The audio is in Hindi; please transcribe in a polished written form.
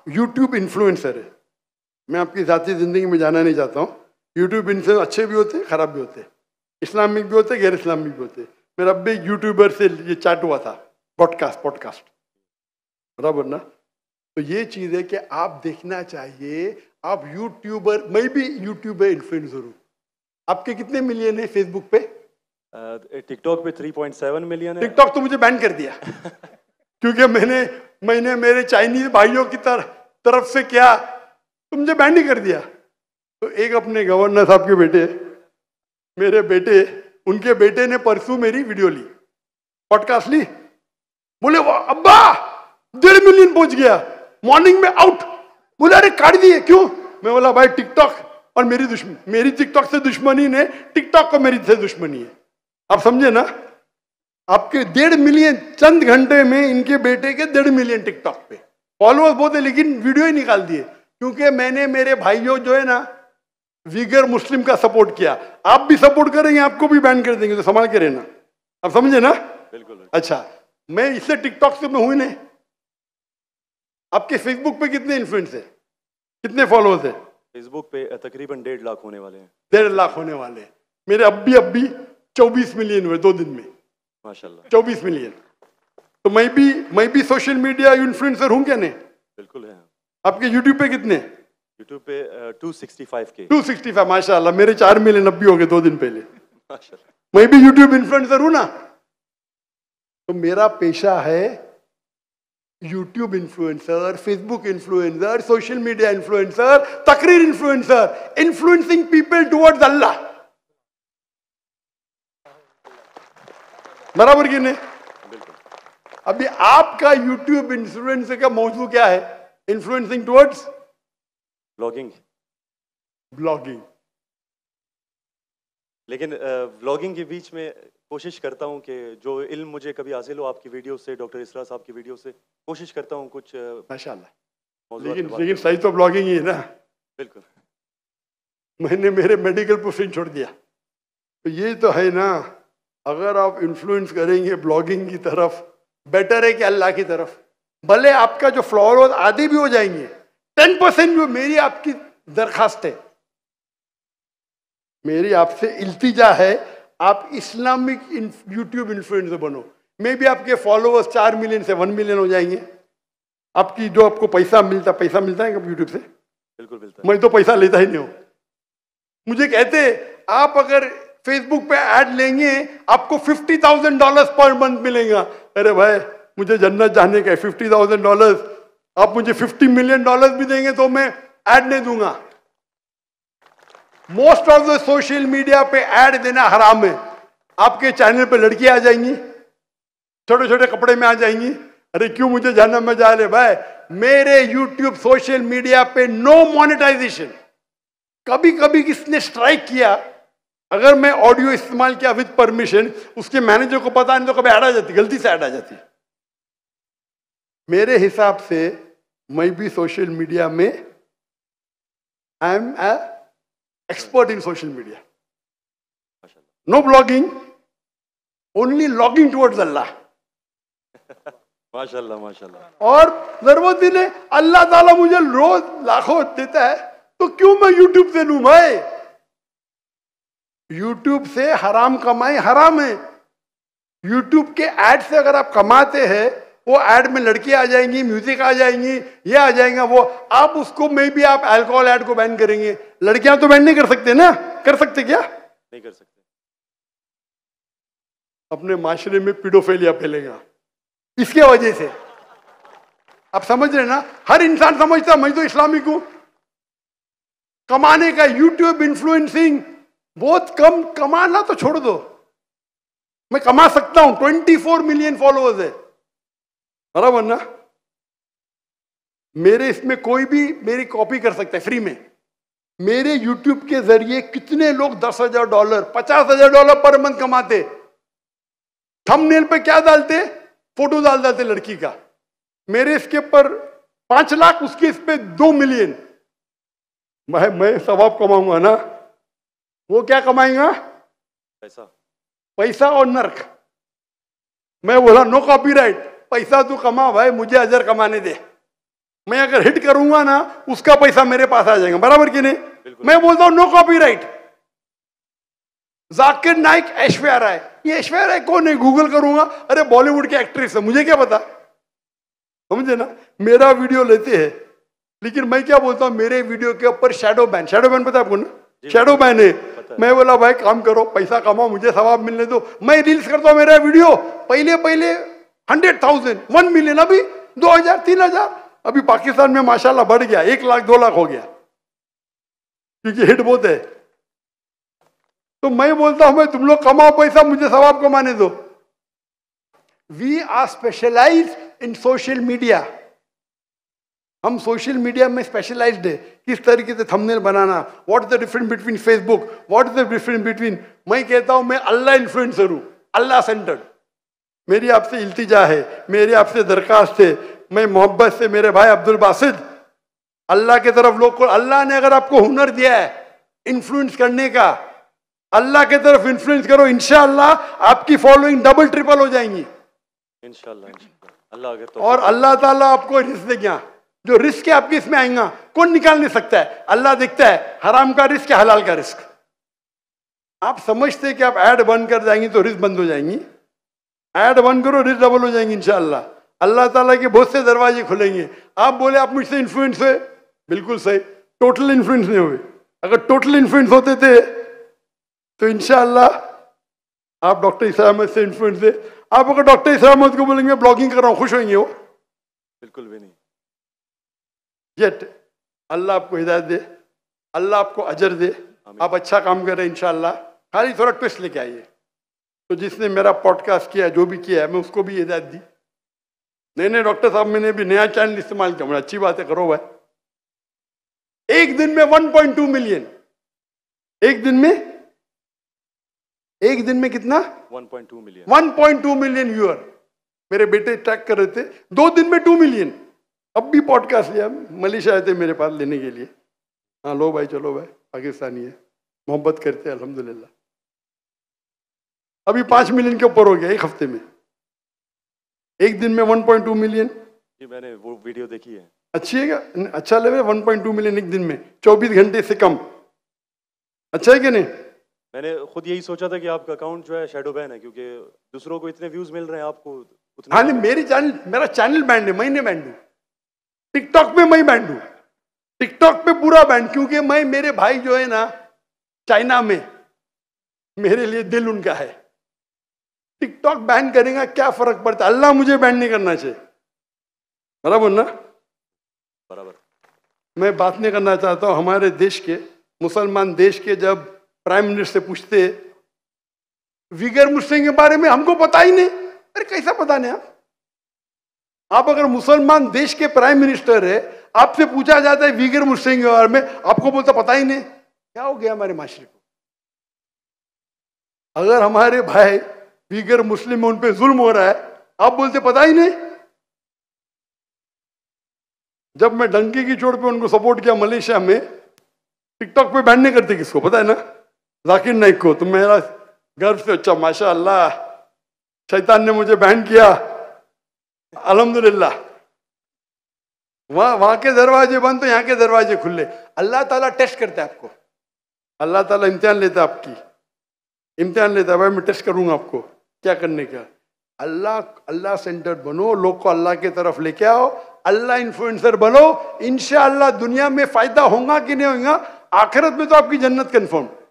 यूट्यूब इन्फ्लुएंसर है, मैं आपकी ज़ाती ज़िंदगी में जाना नहीं चाहता हूँ। यूट्यूब इन्फ्लुएंसर अच्छे भी होते हैं, ख़राब भी होते हैं, इस्लामिक भी होते हैं, गैर इस्लामिक भी होते हैं। मेरा अब भी यूट्यूबर से ये चैट हुआ था, पॉडकास्ट, बराबर ना। तो ये चीज़ है कि आप देखना चाहिए, आप यूट्यूबर, मैं भी यूट्यूबर इन्फ्लुएंसर हूँ। आपके कितने मिलियन है फेसबुक पे? टिकटॉक पे 3.7 मिलियन है। टिकटॉक तो मुझे बैन कर दिया क्योंकि मैंने मेरे चाइनीज भाइयों की तरफ से क्या, तो मुझे बैन नहीं कर दिया। तो एक अपने गवर्नर साहब के बेटे, मेरे बेटे, उनके बेटे ने परसों मेरी वीडियो ली, पॉडकास्ट ली, बोले वाह अब्बा 1.5 मिलियन पहुंच गया, मॉर्निंग में आउट। बोले अरे काट दिए क्यों? मैं बोला भाई टिकटॉक और मेरी टिकटॉक से दुश्मनी ने टिकटॉक को मेरी से दुश्मनी है। आप समझे ना, आपके 1.5 मिलियन चंद घंटे में, इनके बेटे के 1.5 मिलियन टिकटॉक पे फॉलोअर्स बहुत है, लेकिन वीडियो ही निकाल दिए क्योंकि मैंने मेरे भाइयों जो है ना वीगर मुस्लिम का सपोर्ट किया। आप भी सपोर्ट करेंगे, आपको भी बैन कर देंगे, तो संभाल के रहना। आप समझे ना? बिल्कुल। अच्छा, मैं इससे टिकटॉक से मैं हुई नहीं। आपके फेसबुक पे कितने इन्फ्लुएंस है, कितने फॉलोअर्स है? फेसबुक पे तकरीबन 1.5 लाख होने वाले हैं। 1.5 लाख होने वाले हैं। मेरे अब भी 24 मिलियन हुए 2 दिन में, माशाल्लाह 24 मिलियन। तो मैं भी सोशल मीडिया इन्फ्लुएंसर हूं क्या? नहीं, बिल्कुल है। आपके यूट्यूब पे कितने? यूट्यूब पे 265 के। 265, माशाल्लाह। मेरे 4 मिलियन अब भी हो गए 2 दिन पहले। माशाल्लाह। मैं भी यूट्यूब इन्फ्लुएंसर हूं ना। तो मेरा पेशा है YouTube influencer, Facebook influencer, social media influencer, तकरीर इन्फ्लुएंसर, इन्फ्लुएंसिंग पीपल टुवर्ड्स अल्लाह। बराबर कि नहीं? अभी आपका यूट्यूब इन्फ्लुएंसर का मौजूद क्या है? Influencing towards blogging. लेकिन व्लॉगिंग के बीच में कोशिश करता हूं कि जो इल्म मुझे कभी हासिल हो आपकी वीडियो से, डॉक्टर इसरा साहब की वीडियो से, कोशिश करता हूं कुछ माशाल्लाह। लेकिन सही तो ब्लॉगिंग ही है ना। बिल्कुल। मैंने मेरे मेडिकल प्रोफेशन छोड़ दिया, तो ये तो है ना। अगर आप इन्फ्लुएंस करेंगे ब्लॉगिंग की तरफ, बेटर है कि अल्लाह की तरफ। भले आपका जो फॉलोअर्स आधे भी हो जाएंगे, 10% जो मेरी आपकी दरखास्त है, मेरी आपसे इल्तिजा है, आप इस्लामिक यूट्यूब इन्फ्लुएंसर बनो। मे भी आपके फॉलोअर्स 4 मिलियन से 1 मिलियन हो जाएंगे। आपकी जो आपको पैसा मिलता है कब यूट्यूब से? बिल्कुल मिलता है। मैं तो पैसा लेता ही नहीं हूं। मुझे कहते आप अगर फेसबुक पे ऐड लेंगे आपको $50,000 पर मंथ मिलेगा। अरे भाई मुझे जन्नत जाने का है, $50,000 आप मुझे $50 मिलियन भी देंगे तो मैं ऐड नहीं दूंगा। Most of the social media पे ऐड देना हराम है। आपके चैनल पे लड़कियां आ जाएंगी, छोटे छोटे कपड़े में आ जाएंगी। अरे क्यों मुझे जहन्नम में जा रहे भाई? मेरे यूट्यूब सोशल मीडिया पे नो मोनेटाइजेशन। कभी कभी किसने स्ट्राइक किया, अगर मैं ऑडियो इस्तेमाल किया विद परमिशन, उसके मैनेजर को पता नहीं तो कभी ऐड आ जाती, गलती से ऐड आ जाती। मेरे हिसाब से मैं भी सोशल मीडिया में I am expert in social media. No blogging, only logging towards Allah. माशाल्लाह माशाल्लाह। और जरूरत ही नहीं, अल्लाह ताला मुझे रोज लाखों देता है, तो क्यों मैं यूट्यूब से लूं भाई? यूट्यूब से हराम कमाई हराम है। यूट्यूब के ऐड से अगर आप कमाते हैं, वो ऐड में लड़कियां आ जाएंगी, म्यूजिक आ जाएंगी, ये आ जाएगा वो, आप उसको में भी आप अल्कोहल ऐड को बैन करेंगे। लड़कियां तो बैन नहीं कर सकते ना? कर सकते क्या? नहीं कर सकते। अपने माशरे में पीडोफिलिया फैलेगा इसके वजह से। आप समझ रहे ना? हर इंसान समझता मैं तो इस्लामिक हूं। कमाने का यूट्यूब इन्फ्लुएंसिंग बहुत कम, कमाना तो छोड़ दो, मैं कमा सकता हूं। 24 मिलियन फॉलोअर्स है, बराबर ना? मेरे इसमें कोई भी मेरी कॉपी कर सकता है फ्री में। मेरे यूट्यूब के जरिए कितने लोग $10,000, $50,000 पर मंथ कमाते। थंबनेल पे क्या डालते? फोटो डाल देते लड़की का। मेरे इसके पर 5 लाख, उसके इस पे 2 मिलियन। मैं सवाब कमाऊंगा ना, वो क्या कमाएगा? पैसा और नर्क। मैं बोला नो कॉपीराइट, पैसा तू कमा भाई, मुझे अजर कमाने दे। मैं अगर हिट करूंगा ना उसका पैसा मेरे पास आ जाएगा, बराबर कि नहीं? मैं बोलता हूं नो कॉपीराइट। जाकिर नाइक, ऐश्वर्या राय, ये ऐश्वर्या राय कौन है? गूगल करूंगा, अरे बॉलीवुड की एक्ट्रेस है, मुझे क्या पता, समझे ना? मेरा वीडियो लेते हैं, लेकिन मैं क्या बोलता हूं, मेरे वीडियो के ऊपर शैडो बैन पता है आपको ना? शैडो बैन है। मैं बोला भाई काम करो, पैसा कमाओ, मुझे सवाब मिलने दो। मैं रील्स करता हूं, मेरा वीडियो पहले 100,000 1 मिलियन, अभी 2,000 3,000, अभी पाकिस्तान में माशाल्लाह बढ़ गया, 1 लाख 2 लाख हो गया, क्योंकि हिट बहुत है। तो मैं बोलता हूं भाई तुम लोग कमाओ पैसा, मुझे सवाब कमाने दो। We are specialise in social media, हम सोशल मीडिया में स्पेशलाइज्ड है। किस तरीके से थंबनेल बनाना, what is the difference between Facebook, what is the difference between, मैं कहता हूं मैं अल्लाह इन्फ्लुएंसर हूं, अल्लाह सेंटर्ड। मेरी आपसे इल्तिजा है, मेरी आपसे दरखास्त है, मैं मोहब्बत से मेरे भाई अब्दुल बासित, अल्लाह के तरफ लोग को, अल्लाह ने अगर आपको हुनर दिया है इन्फ्लुएंस करने का, अल्लाह के तरफ इन्फ्लुएंस करो, इंशाअल्लाह आपकी फॉलोइंग डबल ट्रिपल हो जाएंगी इंशाअल्लाह। अल्लाह अगर तो, और अल्लाह ताला आपको रिस्क देगा, जो रिस्क है आपके इसमें आएगा कौन निकाल नहीं सकता है, अल्लाह देखता है हराम का रिस्क है हलाल का रिस्क। आप समझते कि आप ऐड बंद कर जाएंगी तो रिस्क बंद हो जाएंगी, ऐड बंद करो रिस्क डबल हो जाएंगी इंशाअल्लाह। अल्लाह ताला के बहुत से दरवाजे खुलेंगे। आप बोले आप मुझसे इन्फ्लुएंस हुए, बिल्कुल सही, टोटल इन्फ्लुएंस नहीं हुए। अगर टोटल इन्फ्लुएंस होते थे तो इंशाअल्लाह आप डॉक्टर इसरा अहमद से इन्फ्लुएंस थे। आप अगर डॉक्टर इसरा अहमद को बोलेंगे ब्लॉगिंग कर रहा हूं, खुश होंगे वो? बिल्कुल भी नहीं। येट अल्लाह आपको हिदायत दे, अल्लाह आपको अजर दे, आप अच्छा काम कर रहे हैं इंशाअल्लाह। खाली थोड़ा ट्विस्ट लेके आइए। तो जिसने मेरा पॉडकास्ट किया, जो भी किया है, मैं उसको भी हिदायत दी, नहीं नहीं डॉक्टर साहब मैंने भी नया चैनल इस्तेमाल किया, मुझे अच्छी बात है, करो भाई। एक दिन में 1.2 मिलियन, एक दिन में कितना? 1.2 मिलियन, 1.2 मिलियन व्यूअर। मेरे बेटे ट्रैक कर रहे थे, 2 दिन में 2 मिलियन। अब भी पॉडकास्ट लिया, मलेशिया आए थे मेरे पास लेने के लिए, हाँ लो भाई चलो भाई, पाकिस्तानी है, मोहब्बत करते हैं अल्हम्दुलिल्लाह। अभी 5 मिलियन के ऊपर हो गया एक हफ्ते में, एक दिन में 1.2 मिलियन। जी मैंने वो वीडियो देखी है। अच्छी है क्या? अच्छा लेवल 1.2 मिलियन एक दिन में, 24 घंटे से कम, अच्छा है कि नहीं? मैंने खुद यही सोचा था कि आपका अकाउंट जो है शैडो बैन है, क्योंकि दूसरों को इतने व्यूज मिल रहे हैं, आपको उतने। हाँ नहीं, मेरा चैनल बैंड है, मैं नहीं बैंड हूँ। टिकटॉक पे मैं बैंड हूँ, टिकटॉक पे पूरा बैंड, क्योंकि मैं, मेरे भाई जो है ना चाइना में, मेरे लिए दिल उनका है। टिकटॉक बैन करेगा क्या फर्क पड़ता है, अल्लाह मुझे बैन नहीं करना चाहिए, बराबर ना? बराबर। मैं बात नहीं करना चाहता हूं हमारे देश के, मुसलमान देश के, जब प्राइम मिनिस्टर से पूछते विगर मुस्लिम के बारे में, हमको पता ही नहीं। अरे कैसा पता नहीं? आप अगर मुसलमान देश के प्राइम मिनिस्टर है, आपसे पूछा जाता है विगर मुस्लिम के बारे में, आपको बोलता पता ही नहीं। क्या हो गया हमारे माशरे को? अगर हमारे भाई विगर मुस्लिम में, उन पे जुल्म हो रहा है, आप बोलते पता ही नहीं। जब मैं डंकी की चोट पे उनको सपोर्ट किया मलेशिया में, टिकटॉक पे बैन नहीं करते, किसको पता है ना? जाकिर नाइक को। तो मेरा गर्व से, अच्छा माशाअल्लाह शैतान ने मुझे बैन किया, अल्हम्दुलिल्लाह। वहां के दरवाजे बंद तो यहाँ के दरवाजे खुले। अल्लाह ताला टेस्ट करता है आपको, अल्लाह ताला इम्तिहान लेता है, आपकी इम्तिहान लेता है, भाई मैं टेस्ट करूंगा आपको क्या करने का। अल्लाह सेंटर्ड बनो, लोग को अल्लाह के तरफ लेके आओ, अल्लाह इन्फ्लुएंसर बनो, इंशाअल्लाह दुनिया में फायदा होगा कि नहीं होगा, आखिरत में तो आपकी जन्नत कंफर्म।